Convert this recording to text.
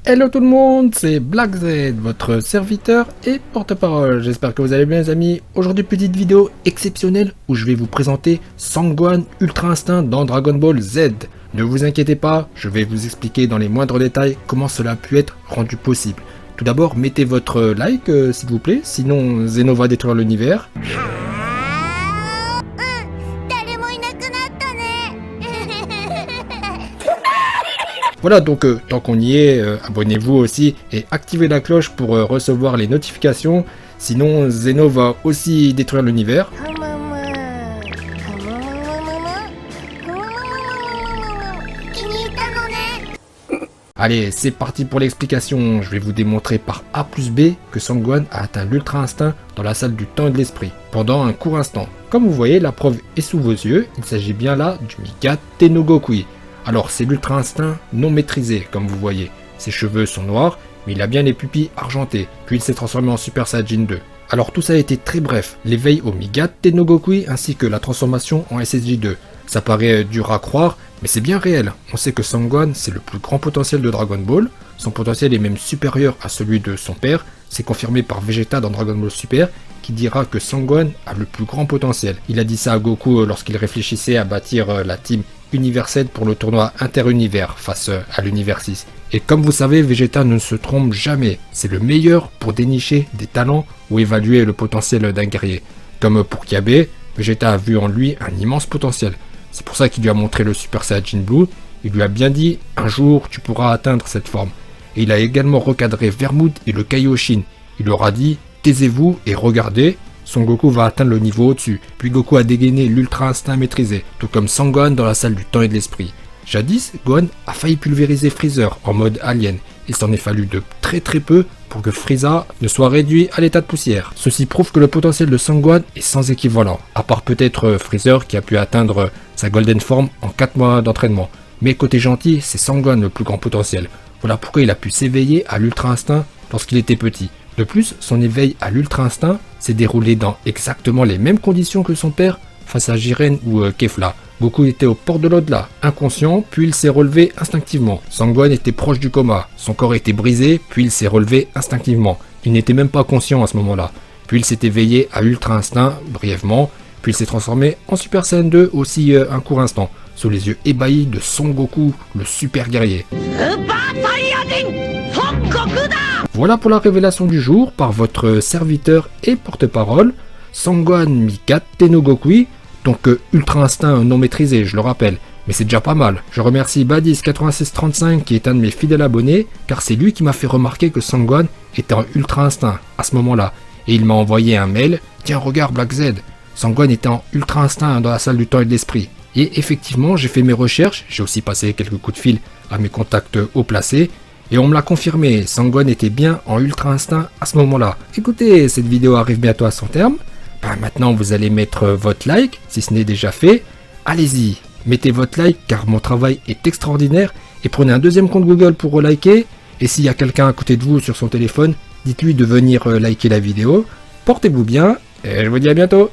Hello tout le monde, c'est Black Z, votre serviteur et porte-parole. J'espère que vous allez bien les amis. Aujourd'hui petite vidéo exceptionnelle où je vais vous présenter Sanggohan Ultra Instinct dans Dragon Ball Z. Ne vous inquiétez pas, je vais vous expliquer dans les moindres détails comment cela a pu être rendu possible. Tout d'abord, mettez votre like s'il vous plaît, sinon Zeno va détruire l'univers. Voilà, donc tant qu'on y est, abonnez-vous aussi et activez la cloche pour recevoir les notifications. Sinon, Zeno va aussi détruire l'univers. Allez, c'est parti pour l'explication. Je vais vous démontrer par A plus B que Sanggohan a atteint l'Ultra Instinct dans la salle du temps et de l'esprit, pendant un court instant. Comme vous voyez, la preuve est sous vos yeux. Il s'agit bien là du Migate no Gokui. Alors c'est l'Ultra Instinct non maîtrisé, comme vous voyez. Ses cheveux sont noirs, mais il a bien les pupilles argentées, puis il s'est transformé en Super Saiyajin 2. Alors tout ça a été très bref, l'éveil au Migate no Gokui ainsi que la transformation en SSJ 2. Ça paraît dur à croire, mais c'est bien réel. On sait que Sanggohan c'est le plus grand potentiel de Dragon Ball, son potentiel est même supérieur à celui de son père, c'est confirmé par Vegeta dans Dragon Ball Super, qui dira que Sanggohan a le plus grand potentiel. Il a dit ça à Goku lorsqu'il réfléchissait à bâtir la team universelle pour le tournoi interunivers face à l'univers 6. Et comme vous savez, Vegeta ne se trompe jamais, c'est le meilleur pour dénicher des talents ou évaluer le potentiel d'un guerrier. Comme pour Kyabé, Vegeta a vu en lui un immense potentiel. C'est pour ça qu'il lui a montré le Super Saiyajin Blue, il lui a bien dit « un jour tu pourras atteindre cette forme ». Et il a également recadré Vermouth et le Kaioshin. Il leur a dit « taisez-vous et regardez ». Son Goku va atteindre le niveau au-dessus, puis Goku a dégainé l'Ultra Instinct maîtrisé, tout comme Sanggohan dans la salle du temps et de l'esprit. Jadis, Gohan a failli pulvériser Freezer en mode alien, il s'en est fallu de très peu pour que Frieza ne soit réduit à l'état de poussière. Ceci prouve que le potentiel de Sanggohan est sans équivalent, à part peut-être Freezer qui a pu atteindre sa Golden Form en 4 mois d'entraînement. Mais côté gentil, c'est Sanggohan le plus grand potentiel. Voilà pourquoi il a pu s'éveiller à l'Ultra Instinct lorsqu'il était petit. De plus, son éveil à l'Ultra Instinct s'est déroulé dans exactement les mêmes conditions que son père face à Jiren ou Kefla. Goku était au port de l'au-delà, inconscient, puis il s'est relevé instinctivement. Sanggohan était proche du coma, son corps était brisé, puis il s'est relevé instinctivement. Il n'était même pas conscient à ce moment-là. Puis il s'est éveillé à l'Ultra Instinct, brièvement, puis il s'est transformé en Super Saiyan 2 aussi un court instant, sous les yeux ébahis de Son Goku, le super guerrier. Voilà pour la révélation du jour par votre serviteur et porte-parole, Sanggohan Migate no Gokui, donc Ultra Instinct non maîtrisé, je le rappelle, mais c'est déjà pas mal. Je remercie Badis8635 qui est un de mes fidèles abonnés, car c'est lui qui m'a fait remarquer que Sanggohan était en Ultra Instinct à ce moment-là, et il m'a envoyé un mail, tiens regarde Black Z, Sanggohan était en Ultra Instinct dans la salle du temps et de l'esprit. Et effectivement, j'ai fait mes recherches, j'ai aussi passé quelques coups de fil à mes contacts haut placés, et on me l'a confirmé, Sanggohan était bien en Ultra Instinct à ce moment-là. Écoutez, cette vidéo arrive bientôt à son terme. Maintenant, vous allez mettre votre like, si ce n'est déjà fait. Allez-y, mettez votre like, car mon travail est extraordinaire. Et prenez un deuxième compte Google pour liker. Et s'il y a quelqu'un à côté de vous sur son téléphone, dites-lui de venir liker la vidéo. Portez-vous bien, et je vous dis à bientôt.